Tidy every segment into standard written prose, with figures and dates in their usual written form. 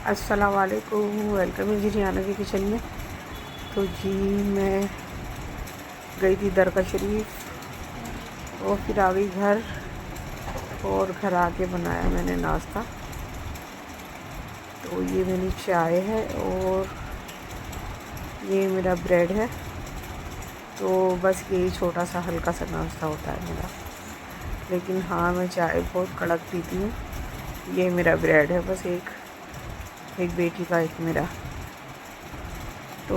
अस्सलाम वालेकुम, वेलकम है जी रियाना के किचन में। तो जी मैं गई थी दरगाह शरीफ और फिर आ गई घर, और घर आके बनाया मैंने नाश्ता। तो ये मेरी चाय है और ये मेरा ब्रेड है। तो बस यही छोटा सा हल्का सा नाश्ता होता है मेरा, लेकिन हाँ मैं चाय बहुत कड़क पीती हूँ। ये मेरा ब्रेड है, बस एक बेटी का एक मेरा। तो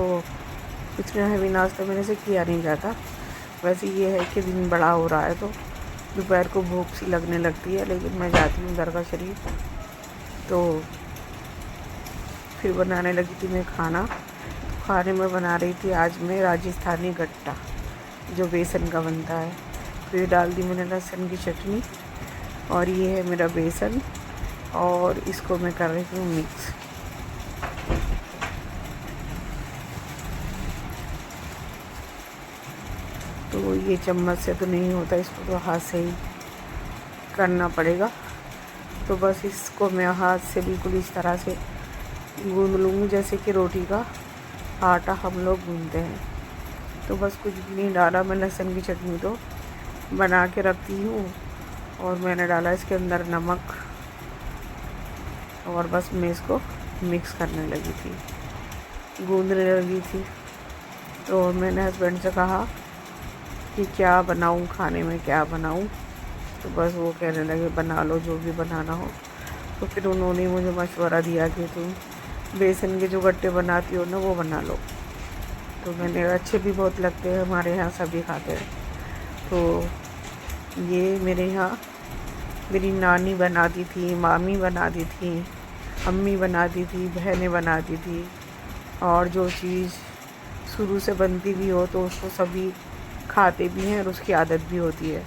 इतना हैवी नाश्ता मेरे से किया नहीं जाता। वैसे ये है कि दिन बड़ा हो रहा है तो दोपहर को भूख सी लगने लगती है, लेकिन मैं जाती हूँ दरगाह शरीफ तो फिर बनाने लगी थी मैं खाना। तो खाने में बना रही थी आज मैं राजस्थानी गट्टा, जो बेसन का बनता है। फिर डाल दी मैंने लहसुन की चटनी, और ये है मेरा बेसन, और इसको मैं कर रही हूँ मिक्स। तो ये चम्मच से तो नहीं होता, इसको तो हाथ से ही करना पड़ेगा। तो बस इसको मैं हाथ से बिल्कुल इस तरह से गूंद लूँगी, जैसे कि रोटी का आटा हम लोग गूंदते हैं। तो बस कुछ भी नहीं डाला मैं, लहसुन की चटनी तो बना के रखती हूँ, और मैंने डाला इसके अंदर नमक, और बस मैं इसको मिक्स करने लगी थी, गूंदने लगी थी। तो मैंने हस्बैंड से कहा कि क्या बनाऊं, खाने में क्या बनाऊं। तो बस वो कहने लगे बना लो जो भी बनाना हो। तो फिर उन्होंने मुझे मशवरा दिया कि तुम बेसन के जो गट्टे बनाती हो ना वो बना लो। तो मैंने अच्छे भी बहुत लगते हैं, हमारे यहाँ सभी खाते हैं। तो ये मेरे यहाँ मेरी नानी बनाती थी, मामी बनाती थी, अम्मी बनाती थी, बहनें बनाती थी। और जो चीज़ शुरू से बनती भी हो तो उसको सभी खाते भी हैं और उसकी आदत भी होती है।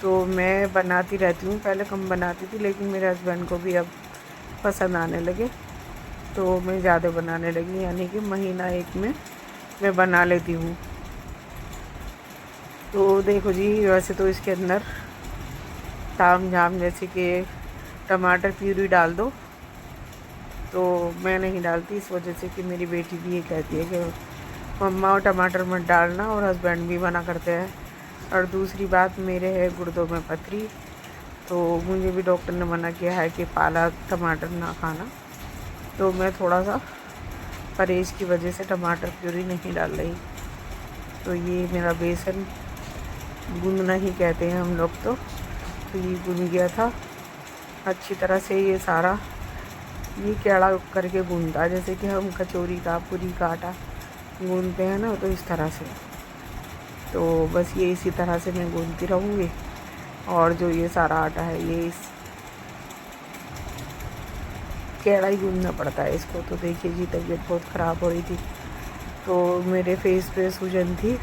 तो मैं बनाती रहती हूँ, पहले कम बनाती थी, लेकिन मेरे हस्बैंड को भी अब पसंद आने लगे तो मैं ज़्यादा बनाने लगी, यानी कि महीना एक में मैं बना लेती हूँ। तो देखो जी, वैसे तो इसके अंदर ताम झाम जैसे कि टमाटर प्यूरी डाल दो, तो मैं नहीं डालती, इस वजह से कि मेरी बेटी भी ये कहती है कि मम्मा और टमाटर मत डालना, और हस्बैंड भी मना करते हैं। और दूसरी बात, मेरे है गुर्दों में पथरी, तो मुझे भी डॉक्टर ने मना किया है कि पालक टमाटर ना खाना। तो मैं थोड़ा सा परहेज़ की वजह से टमाटर प्यूरी नहीं डाल रही। तो ये मेरा बेसन गूंदना ही कहते हैं हम लोग तो ये गूंद गया था अच्छी तरह से। ये सारा ये केड़ा करके गूंदा, जैसे कि हम कचौरी का पूरी का आटा गूंदते हैं ना, तो इस तरह से। तो बस ये इसी तरह से मैं गूंदती रहूँगी, और जो ये सारा आटा है ये इस केड़ा ही गूंदना पड़ता है इसको। तो देखिए जी, तबीयत बहुत ख़राब हो रही थी, तो मेरे फेस पे सूजन थी,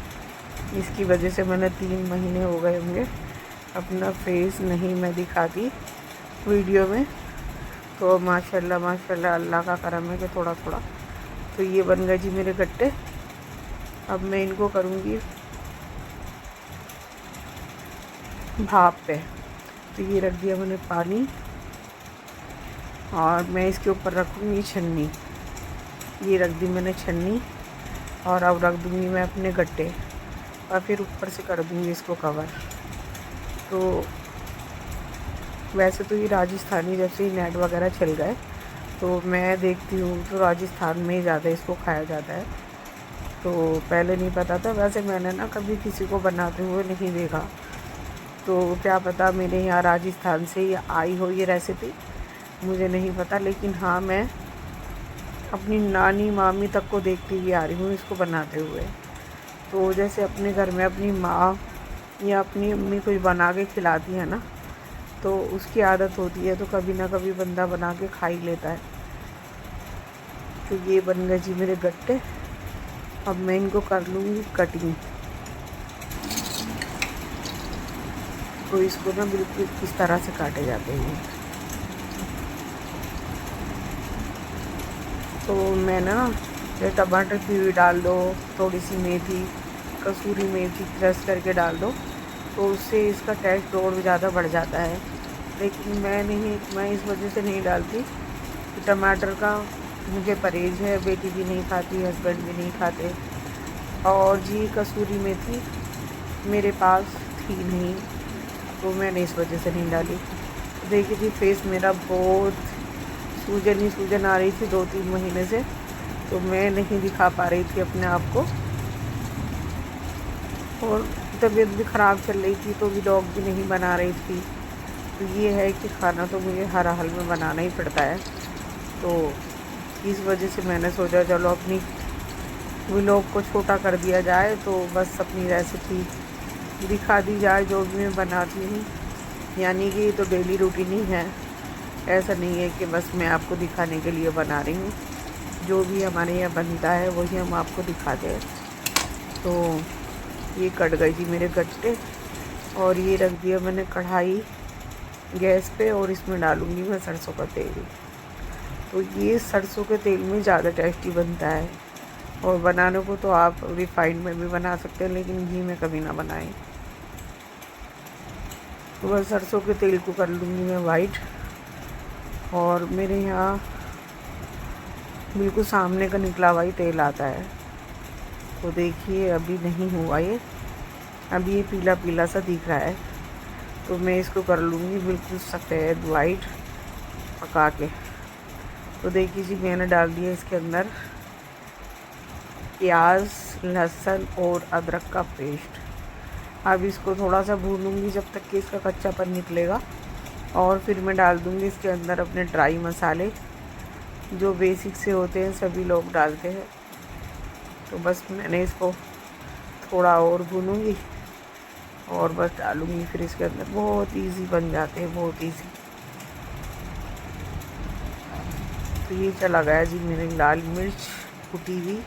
इसकी वजह से मैंने 3 महीने हो गए होंगे अपना फेस नहीं मैं दिखाती वीडियो में। तो माशाल्लाह माशाल्लाह अल्लाह का करम है कि थोड़ा थोड़ा। तो ये बन गए जी मेरे गट्टे। अब मैं इनको करूँगी भाप पे। तो ये रख दिया मैंने पानी, और मैं इसके ऊपर रखूँगी छन्नी। ये रख दी मैंने छन्नी, और अब रख दूँगी मैं अपने गट्टे, और फिर ऊपर से कर दूँगी इसको कवर। तो वैसे तो ये राजस्थानी जब से नेट वगैरह चल गए तो मैं देखती हूँ तो राजस्थान में ही ज़्यादा इसको खाया जाता है। तो पहले नहीं पता था, वैसे मैंने ना कभी किसी को बनाते हुए नहीं देखा, तो क्या पता मेरे यहाँ राजस्थान से ही आई हो ये रेसिपी, मुझे नहीं पता। लेकिन हाँ, मैं अपनी नानी मामी तक को देखती हुई आ रही हूँ इसको बनाते हुए। तो जैसे अपने घर में अपनी माँ या अपनी अम्मी कुछ बना के खिलाती है ना, तो उसकी आदत होती है, तो कभी ना कभी बंदा बना के खा ही लेता है। तो ये बन गए जी मेरे गट्टे। अब मैं इनको कर लूँगी कटिंग। तो इसको ना बिल्कुल इस तरह से काटे जाते हैं। तो मैं ना ये टमाटर प्यूरी डाल दो, थोड़ी सी मेथी, कसूरी मेथी क्रश करके डाल दो, तो उससे इसका टेस्ट और ज़्यादा बढ़ जाता है। लेकिन मैं इस वजह से नहीं डालती कि टमाटर का मुझे परहेज़ है, बेटी भी नहीं खाती, हस्बैंड भी नहीं खाते। और जी कसूरी मेथी मेरे पास थी नहीं, तो मैंने इस वजह से नहीं डाली। देखिए जी फेस मेरा बहुत सूजन ही सूजन आ रही थी 2-3 महीने से, तो मैं नहीं दिखा पा रही थी अपने आप को, और तबीयत भी ख़राब चल रही थी, तो व्लॉग भी नहीं बना रही थी। तो ये है कि खाना तो मुझे हर हाल में बनाना ही पड़ता है, तो इस वजह से मैंने सोचा चलो अपनी व्लॉग को छोटा कर दिया जाए, तो बस अपनी रेसिपी दिखा दी जाए जो भी मैं बनाती हूँ। यानी कि ये तो डेली रूटीन ही है, ऐसा नहीं है कि बस मैं आपको दिखाने के लिए बना रही हूँ। जो भी हमारे यहाँ बनता है वही हम आपको दिखाते हैं। तो ये कट गई थी मेरे गट्टे, और ये रख दिया मैंने कढ़ाई गैस पे, और इसमें डालूँगी मैं सरसों का तेल। तो ये सरसों के तेल में ज़्यादा टेस्टी बनता है, और बनाने को तो आप रिफाइंड में भी बना सकते हैं, लेकिन घी में कभी ना बनाएं। तो बस सरसों के तेल को कर लूँगी मैं वाइट, और मेरे यहाँ बिल्कुल सामने का निकला हुआ ही तेल आता है। तो देखिए अभी नहीं हुआ ये, अभी ये पीला पीला सा दिख रहा है, तो मैं इसको कर लूँगी बिल्कुल सफ़ेद वाइट पका के। तो देखिए जी मैंने डाल दिया इसके अंदर प्याज, लहसुन और अदरक का पेस्ट। अब इसको थोड़ा सा भूनूंगी जब तक कि इसका कच्चापन निकलेगा, और फिर मैं डाल दूँगी इसके अंदर अपने ड्राई मसाले, जो बेसिक से होते हैं, सभी लोग डालते हैं। तो बस मैंने इसको थोड़ा और भूनूंगी, और बस डालूँगी फिर इसके अंदर। बहुत इजी बन जाते हैं, बहुत इजी। तो ये चला गया जी मेरी लाल मिर्च कुटी हुई,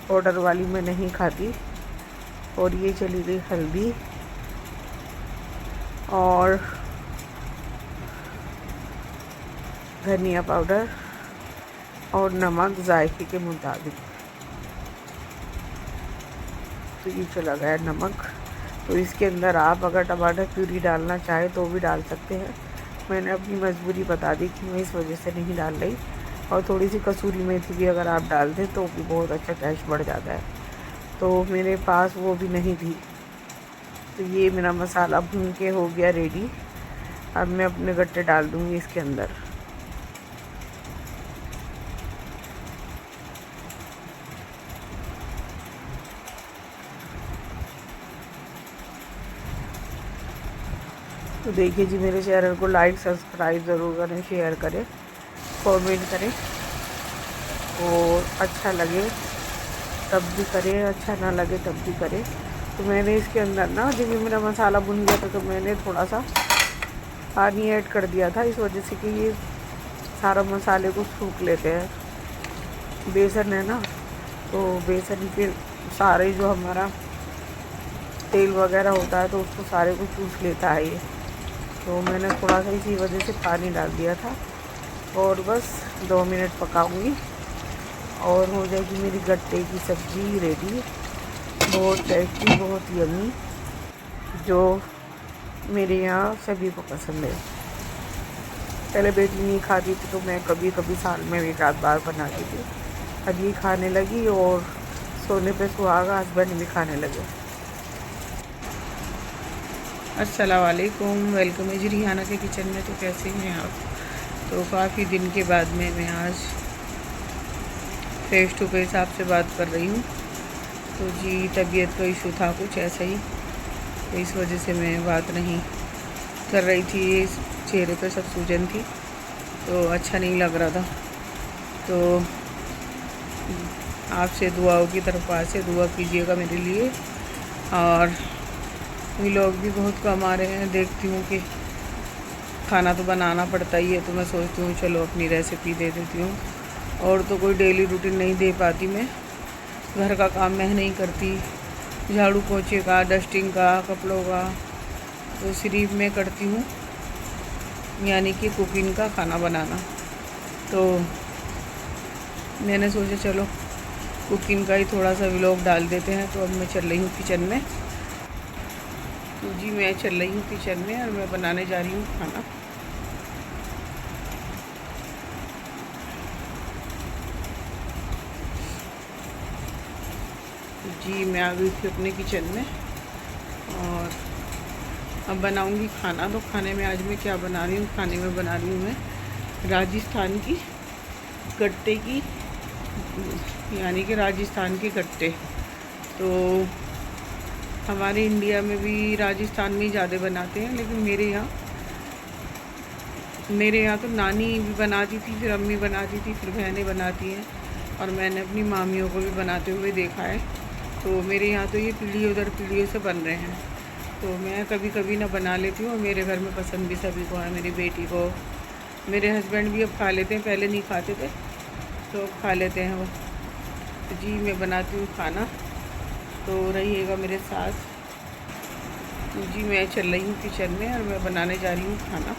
पाउडर वाली मैं नहीं खाती। और ये चली गई हल्दी और धनिया पाउडर और नमक जायके के मुताबिक। तो ये चला गया नमक। तो इसके अंदर आप अगर टमाटर प्यूरी डालना चाहे तो भी डाल सकते हैं, मैंने अपनी मजबूरी बता दी कि मैं इस वजह से नहीं डाल रही। और थोड़ी सी कसूरी मेथी भी अगर आप डाल दें तो भी बहुत अच्छा टेस्ट बढ़ जाता है, तो मेरे पास वो भी नहीं थी। तो ये मेरा मसाला भून के हो गया रेडी। अब मैं अपने गट्टे डाल दूँगी इसके अंदर। तो देखिए जी मेरे चैनल को लाइक सब्सक्राइब ज़रूर करें, शेयर करें, कमेंट करें, और अच्छा लगे तब भी करें, अच्छा ना लगे तब भी करें। तो मैंने इसके अंदर ना जब मेरा मसाला भुन गया था, तो मैंने थोड़ा सा पानी ऐड कर दिया था, इस वजह से कि ये सारा मसाले को सूख लेते हैं। बेसन है ना, तो बेसन के सारे जो हमारा तेल वगैरह होता है तो उसको सारे को चूस लेता है ये। तो मैंने थोड़ा सा इसी वजह से पानी डाल दिया था, और बस 2 मिनट पकाऊंगी और हो जाएगी मेरी गट्टे की सब्ज़ी रेडी। बहुत टेस्टी, बहुत यमी, जो मेरे यहाँ सभी को पसंद है। पहले बेटी नहीं खाती थी, तो मैं कभी कभी साल में 1 आध बार बनाती थी। अब ये खाने लगी, और सोने पे सुहागा, हस्बैंड भी खाने लगे। अस्सलाम वालेकुम, वेलकम है जी रिहाना के किचन में। तो कैसे हैं आप? तो काफ़ी दिन के बाद में मैं आज फेस टू फेस आपसे बात कर रही हूँ। तो जी तबीयत का इशू था कुछ ऐसा ही, तो इस वजह से मैं बात नहीं कर रही थी। चेहरे पे सब सूजन थी, तो अच्छा नहीं लग रहा था। तो आपसे दुआओं की तरफ से दुआ कीजिएगा मेरे लिए। और व्लॉग भी बहुत कम आ रहे हैं, देखती हूँ कि खाना तो बनाना पड़ता ही है, तो मैं सोचती हूँ चलो अपनी रेसिपी दे देती हूँ। और तो कोई डेली रूटीन नहीं दे पाती मैं, घर का काम मैं नहीं करती, झाड़ू पोछे का, डस्टिंग का, कपड़ों का तो सिर्फ मैं करती हूँ, यानी कि कुकिंग का, खाना बनाना। तो मैंने सोचा चलो कुकिंग का ही थोड़ा सा व्लॉग डाल देते हैं। तो अब मैं चल रही हूँ किचन में। तो जी मैं चल रही हूँ किचन में, और मैं बनाने जा रही हूँ खाना। जी मैं आ गई थी अपने किचन में और अब बनाऊंगी खाना। तो खाने में आज मैं क्या बना रही हूँ, खाने में बना रही हूँ मैं राजस्थान की गट्टे की, यानी कि राजस्थान के गट्टे। तो हमारे इंडिया में भी राजस्थान में ही ज़्यादा बनाते हैं, लेकिन मेरे यहाँ तो नानी भी बनाती थी, फिर अम्मी बनाती थी, फिर बहनें बनाती हैं और मैंने अपनी मामियों को भी बनाते हुए देखा है। तो मेरे यहाँ तो ये पीढ़ियों दर पीढ़ियों से बन रहे हैं। तो मैं कभी कभी ना बना लेती हूँ और मेरे घर में पसंद भी सभी को है, मेरी बेटी को, मेरे हस्बैंड भी अब खा लेते हैं, पहले नहीं खाते थे तो अब खा लेते हैं वो। तो जी मैं बनाती हूँ खाना, तो रहिएगा मेरे साथ। जी मैं चल रही हूँ किचन में और मैं बनाने जा रही हूँ खाना।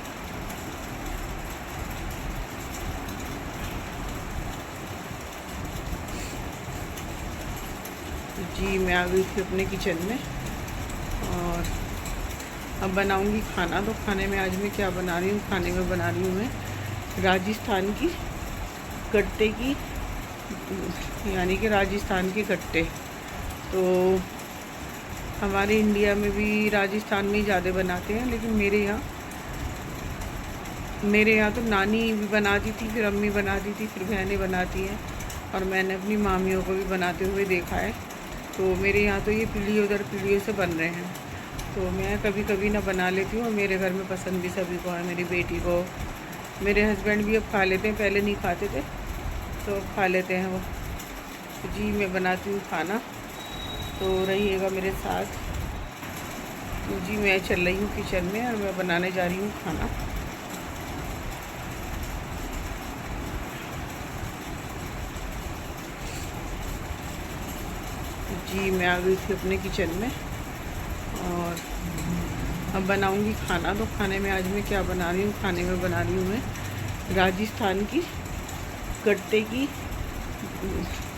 जी मैं आ गई थी अपने किचन में और अब बनाऊंगी खाना। तो खाने में आज मैं क्या बना रही हूँ, खाने में बना रही हूँ मैं राजस्थान की गट्टे की, यानी कि राजस्थान के गट्टे। तो हमारे इंडिया में भी राजस्थान में ही ज़्यादा बनाते हैं, लेकिन मेरे यहाँ तो नानी भी बनाती थी, फिर अम्मी बनाती थी, फिर बहनें बनाती हैं और मैंने अपनी मामियों को भी बनाते हुए देखा है। तो मेरे यहाँ तो ये पीढ़ियों दर पीढ़ियों से बन रहे हैं। तो मैं कभी कभी ना बना लेती हूँ और मेरे घर में पसंद भी सभी को है, मेरी बेटी को, मेरे हस्बैंड भी अब खा लेते हैं, पहले नहीं खाते थे तो अब खा लेते हैं वो। तो जी मैं बनाती हूँ खाना, तो रहिएगा मेरे साथ। तो जी मैं चल रही हूँ किचन में और मैं बनाने जा रही हूँ खाना। जी मैं आ गई थी अपने किचन में और अब बनाऊंगी खाना। तो खाने में आज मैं क्या बना रही हूँ, खाने में बना रही हूँ मैं राजस्थान की गट्टे की,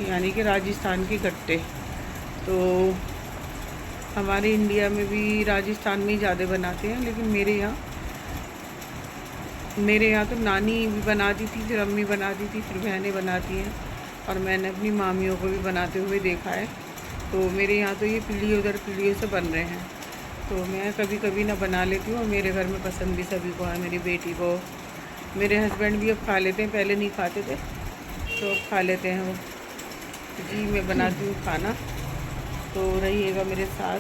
यानी कि राजस्थान के गट्टे। तो हमारे इंडिया में भी राजस्थान में ही ज़्यादा बनाते हैं, लेकिन मेरे यहाँ तो नानी भी बनाती थी, फिर अम्मी बनाती थी, फिर बहनें बनाती हैं और मैंने अपनी मामियों को भी बनाते हुए देखा है। तो मेरे यहाँ तो ये पीढ़ियों दर पीढ़ियों से बन रहे हैं। तो मैं कभी कभी ना बना लेती हूँ और मेरे घर में पसंद भी सभी को है, मेरी बेटी को, मेरे हस्बैंड भी अब खा लेते हैं, पहले नहीं खाते थे तो अब खा लेते हैं वो। जी मैं बनाती हूँ खाना, तो रहिएगा मेरे साथ।